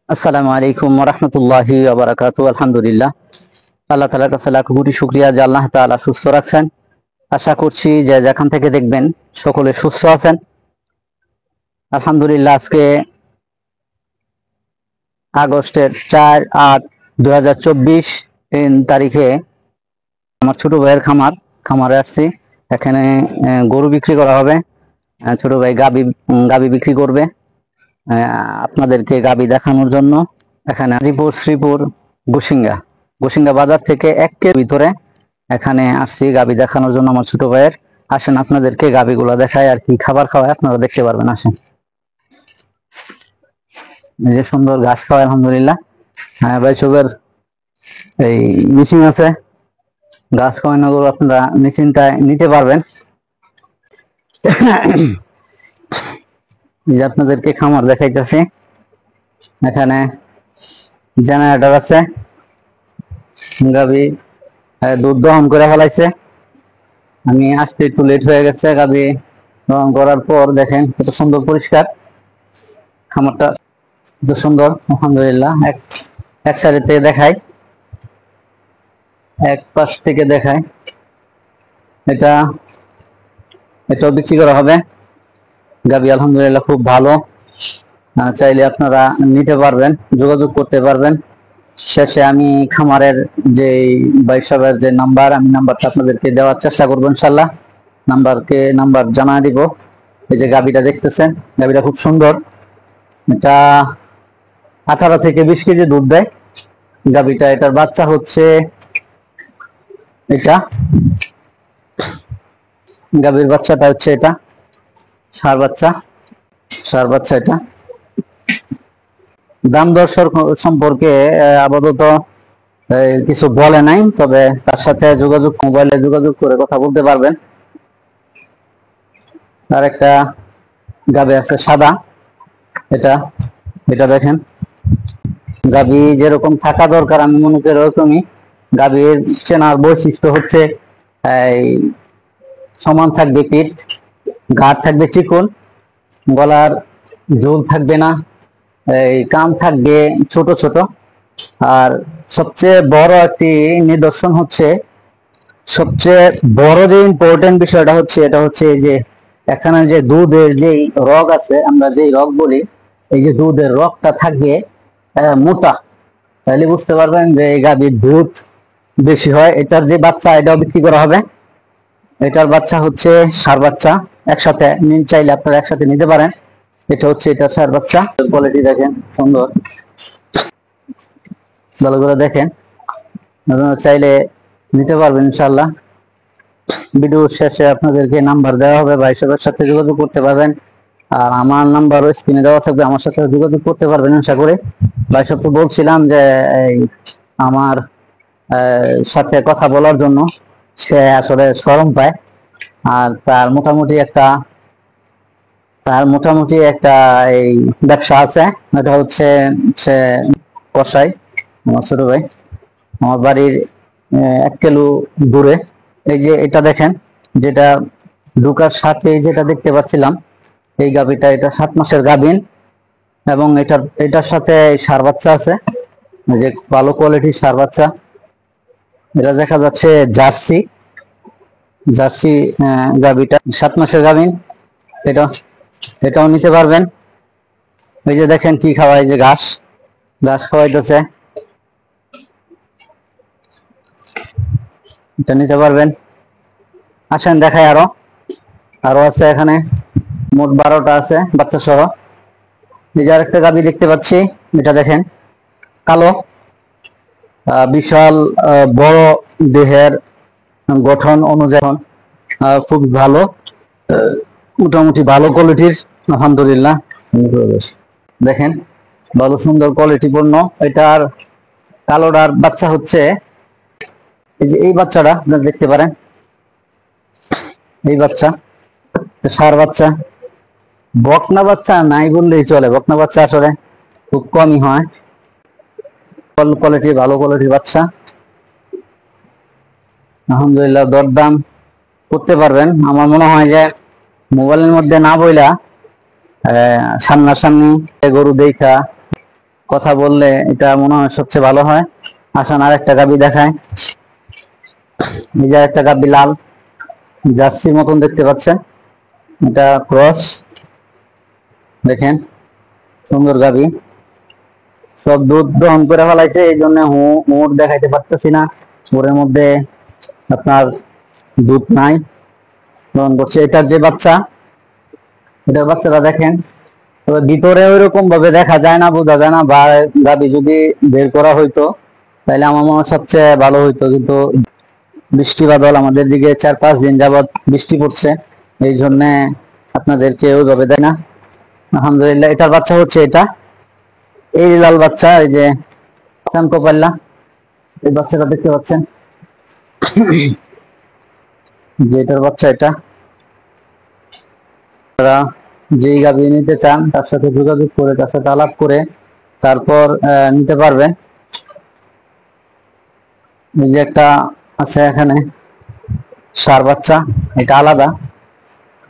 আসসালামু আলাইকুম ওয়া রাহমাতুল্লাহি ওয়া বারাকাতুহু। আলহামদুলিল্লাহ, আল্লাহ তাআলার কাছে লাখ কোটি শুকরিয়া যে আল্লাহ তাআলা সুস্থ রাখছেন। আশা করছি যে যেখান থেকে দেখবেন সকলে সুস্থ আছেন। আলহামদুলিল্লাহ, আজকে আগস্টের 4/8/2024 তারিখে আমার ছোট ভাইয়ের খামারে আসছি। এখানে গরু বিক্রি করা হবে। ছোট ভাই গাবি বিক্রি করবে। আপনাদেরকে গাবি দেখানোর জন্য এখানে হাজীপুর শ্রীপুর গোসিঙ্গা বাজার থেকে 1 কিলোমিটার ভিতরে এখানে আসছি গাবি দেখানোর জন্য আমার ছোট ভাইয়ের। আসেন আপনাদেরকে গাবিগুলো দেখায় আর কি খাবার খাওয়ায় আপনারা দেখতে পারবেন। আসেন, এই যে সুন্দর ঘাস খাওয়ায় আলহামদুলিল্লাহ। হ্যাঁ ভাই, সবের এই মেশিন আছে, ঘাস খাওয়ানো গরু আপনারা নিশ্চিন্তায় নিতে পারবেন। এই যে আপনাদেরকে খামার দেখাইতেছি। এখানে জেনারেটর আছে, গাবি দুধ দহন করে ফেলাইছে। আমি আসতে একটু লেট হয়ে গেছে। গাবি দহন করার পর দেখেন কত সুন্দর পরিষ্কার খামারটা, কত সুন্দর আলহামদুলিল্লাহ। এক সাইড থেকে দেখাই, এক পাশ থেকে দেখাই। এটাও বিক্রি করা হবে। গাবি আলহামদুলিল্লাহ খুব ভালো, চাইলে আপনারা নিতে পারবেন, যোগাযোগ করতে পারবেন। শেষে আমি খামারের যে ভাই সাহেবের যে নাম্বারটা আপনাদেরকে দেওয়ার চেষ্টা করবো ইনশাল্লাহ। নাম্বার জানাই দিব। এই যে গাবিটা দেখতেছেন, গাবিটা খুব সুন্দর। এটা 18 থেকে 20 কেজি দুধ দেয় গাবিটা। এটার বাচ্চা হচ্ছে এটা, গাবির বাচ্চাটা হচ্ছে এটা, ষাঁড় বাচ্চা এটা। দাম দর সম্পর্কে আপাতত কিছু বলে নাই, তবে তার সাথে মোবাইলে যোগাযোগ করে কথা বলতে পারবেন। আর একটা গাবি আছে সাদা, এটা দেখেন। গাবি যেরকম থাকা দরকার আমি মনে করি ওরকমই। গাবির চেনার বৈশিষ্ট্য হচ্ছে এই সমান থাকবে পিঠ, ঘাট থাকবে চিকন, গলার ঝোল থাকবে না, এই কান থাকবে ছোট ছোট। আর সবচেয়ে বড় একটি নিদর্শন হচ্ছে, সবচেয়ে বড় যে ইম্পর্টেন্ট বিষয়টা হচ্ছে, এটা হচ্ছে এই যে এখানে যে দুধের যে রগ আছে, আমরা যে রগ বলি, এই যে দুধের রগটা থাকবে মোটা, তাহলে বুঝতে পারবেন যে এই গাভীর দুধ বেশি হয়। এটার যে বাচ্চা, এটাও বিক্রি করা হবে। এটার বাচ্চা হচ্ছে ষাঁড় বাচ্চা, একসাথে চাইলে আপনারা একসাথে নিতে পারেন। এটা হচ্ছে এটা ষাঁড় বাচ্চা। কোয়ালিটি দেখেন সুন্দর, ভালো করে দেখেন, আপনারা চাইলে নিতে পারবেন ইনশাল্লাহ। ভিডিও শেষে আপনাদেরকে নাম্বার দেওয়া হবে, ভাই সাহেবের সাথে যোগাযোগ করতে পারবেন। আর আমার নাম্বারও স্ক্রিনে দেওয়া থাকবে, আমার সাথে যোগাযোগ করতে পারবেন আশা করি। ভাই সাহেব তো বলছিলাম যে আমার সাথে কথা বলার জন্য, সে আসলে শরম পায়। আর মোটামুটি একটা এই ব্যবসা আছে, এটা হচ্ছে সে কসাই, আমার ছোট ভাই, আমার বাড়ির 1 কিলো দূরে। এই যে এটা দেখেন, যেটা ঢুকার সাথে যেটা দেখতে পাচ্ছিলাম, এই গাভীটা, এটা 7 মাসের গাভীন, এবং এটার সাথে ষাঁড় বাচ্চা আছে, যে ভালো কোয়ালিটির ষাঁড় বাচ্চা। এটা দেখা যাচ্ছে জার্সি গাভীটা, 7 মাসের গাভীন। এটাও নিতে পারবেন। এই যে দেখেন কি খাওয়ায়, যে ঘাস খাওয়াইতেছে, এটা নিতে পারবেন। আসেন দেখায়, আরো আছে এখানে, মোট 12টা আছে বাচ্চা সহ। এই যে আরেকটা গাভী দেখতে পাচ্ছি, এটা দেখেন, কালো, বিশাল বড় দেহের গঠন অনুযায়ী খুব ভালো, মোটামুটি ভালো কোয়ালিটির আলহামদুলিল্লাহ। দেখেন ভালো সুন্দর কোয়ালিটি পূর্ণ। এটার কালোটার বাচ্চা হচ্ছে এই যে এই বাচ্চাটা আপনারা দেখতে পারেন, এই বাচ্চা ষাঁড় বাচ্চা। বকনা বাচ্চা নাই বললেই চলে, বকনা বাচ্চা আসলে খুব কমই হয়। ভালো কোয়ালিটির বাচ্চা আলহামদুলিল্লাহ। দরদাম করতে পারবেন। আমার মনে হয় যে মোবাইলের মধ্যে না বইলা সামনাসামনি গরু দেখা কথা বললে এটা মনে হয় সবচেয়ে ভালো হয়। আসেন আর একটা গাবি দেখায়। এই যে একটা গাবি লাল, জার্সির মতন দেখতে পাচ্ছেন, এটা ক্রস, দেখেন সুন্দর গাবি। সব দুধ দহন করে ফেলাইছে, এই জন্য হুঁড় দেখাইতে পারতেছি না, হুঁড়ের মধ্যে আপনার দুধ নাই, দহন করছে। এটার যে বাচ্চা, এটার বাচ্চাটা দেখেন, তবে ভিতরে ওইরকম ভাবে দেখা যায় না, বোঝা যায় না, বা গাবি যদি বের করা হইতো তাহলে আমার মনে হয় সবচেয়ে ভালো হইতো, কিন্তু বৃষ্টি বাদল আমাদের দিকে 4-5 দিন যাবৎ বৃষ্টি পড়ছে, এই জন্য আপনাদেরকে ওইভাবে দেয় না। আলহামদুলিল্লাহ, এটার বাচ্চা হচ্ছে এটা, এই লাল বাচ্চা, এই যে চানকোপাল্লা, এই বাচ্চাটা দেখতে পাচ্ছেন, যে এটার বাচ্চা এটা। তারা যেই গাভী নিতে চান তার সাথে যোগাযোগ করে, তার সাথে আলাপ করে তারপর নিতে পারবেন। এই যে একটা আছে এখানে ষাঁড় বাচ্চা, এটা আলাদা,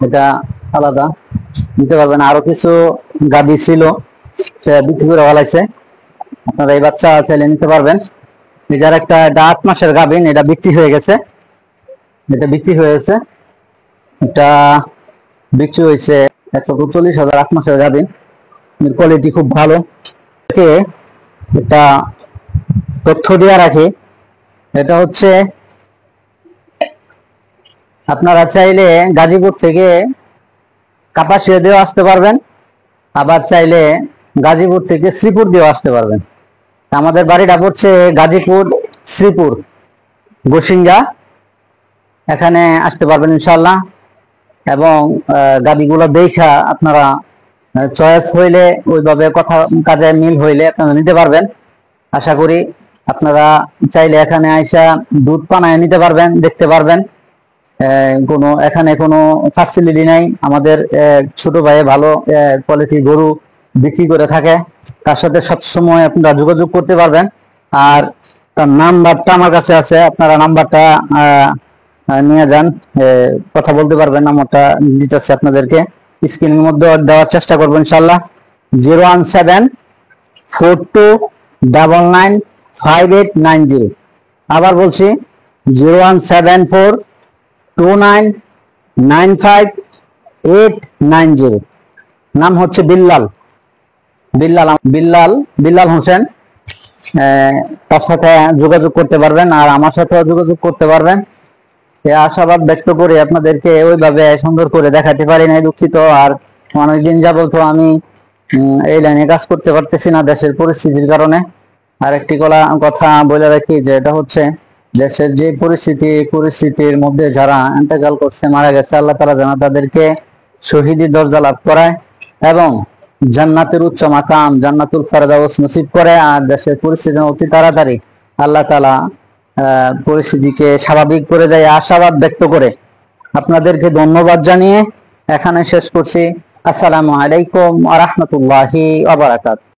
এটা আলাদা, নিতে পারবেন। আরো কিছু গাভী ছিল, সে বিক্রি করে ফেলাইছে, আপনারা এই বাচ্চা চাইলে নিতে পারবেন। এটার একটা, এটা 8 মাসের গাভীন, এটা বিক্রি হয়ে গেছে, এটা বিক্রি হয়েছে, এটা বিক্রি হয়েছে 140,000, 8 মাসের গাভীন, কোয়ালিটি খুব ভালো। এটা তথ্য দেওয়া রাখি, এটা হচ্ছে আপনারা চাইলে গাজীপুর থেকে কাপাসিয়া দিয়েও আসতে পারবেন, আবার চাইলে গাজীপুর থেকে শ্রীপুর দিয়েও আসতে পারবেন। আমাদের বাড়িটা পড়ছে গাজীপুর শ্রীপুর গোসিঙ্গা, এখানে আসতে পারবেন ইনশাল্লাহ। এবং গাবিগুলো দেখা আপনারা চয়েস হইলে, ওইভাবে কথা কাজে মিল হইলে আপনারা নিতে পারবেন। আশা করি আপনারা চাইলে এখানে আইসা দুধ পানায় নিতে পারবেন, দেখতে পারবেন। এখানে কোনো ফ্যাসিলিটি নাই। আমাদের ছোট ভাই ভালো কোয়ালিটির গরু বিক্রি করে থাকে, তার সাথে সবসময় আপনারা যোগাযোগ করতে পারবেন। আর তার নাম্বারটা আমার কাছে আছে, আপনারা নাম্বারটা নিয়ে যান, কথা বলতে পারবেন। নাম্বারটা দিতেছে আপনাদেরকে, স্ক্রিনের মধ্যে দেওয়ার চেষ্টা করবো ইনশাল্লাহ। 01742995890। আবার বলছি 01742995890। নাম হচ্ছে বিল্লাল, বিল্লাল বিল্লাল বিল্লাল হোসেন। তার সাথে যোগাযোগ করতে পারবেন, আর আমার সাথেও যোগাযোগ করতে পারবেন। আশাবাদ ব্যক্ত করে আপনাদেরকে ওইভাবে সুন্দর করে দেখাতে পারি না, দুঃখিত। আর অনেকদিন যাবত আমি এই লাইনে কাজ করতে পারতেছি না দেশের পরিস্থিতির কারণে। আর একটি কথা বলে রাখি, যে এটা হচ্ছে দেশের যে পরিস্থিতির মধ্যে যারা ইন্তেকাল করছে, মারা গেছে, আল্লাহ তাআলা যেন তাদেরকে শহীদি দরজা লাভ করায় এবং জান্নাতের উচ্চ মাকাম, জান্নাতুল ফেরদাউস নসিব করে। আর দেশের পরিস্থিতি অতি তাড়াতাড়ি আল্লাহ তাআলা পরিস্থিতিকে স্বাভাবিক করে দেয়, আশাবাদ ব্যক্ত করে আপনাদেরকে ধন্যবাদ জানিয়ে এখানে শেষ করছি। আসসালামু আলাইকুম ওয়া রাহমাতুল্লাহি ওয়া বারাকাতুহু।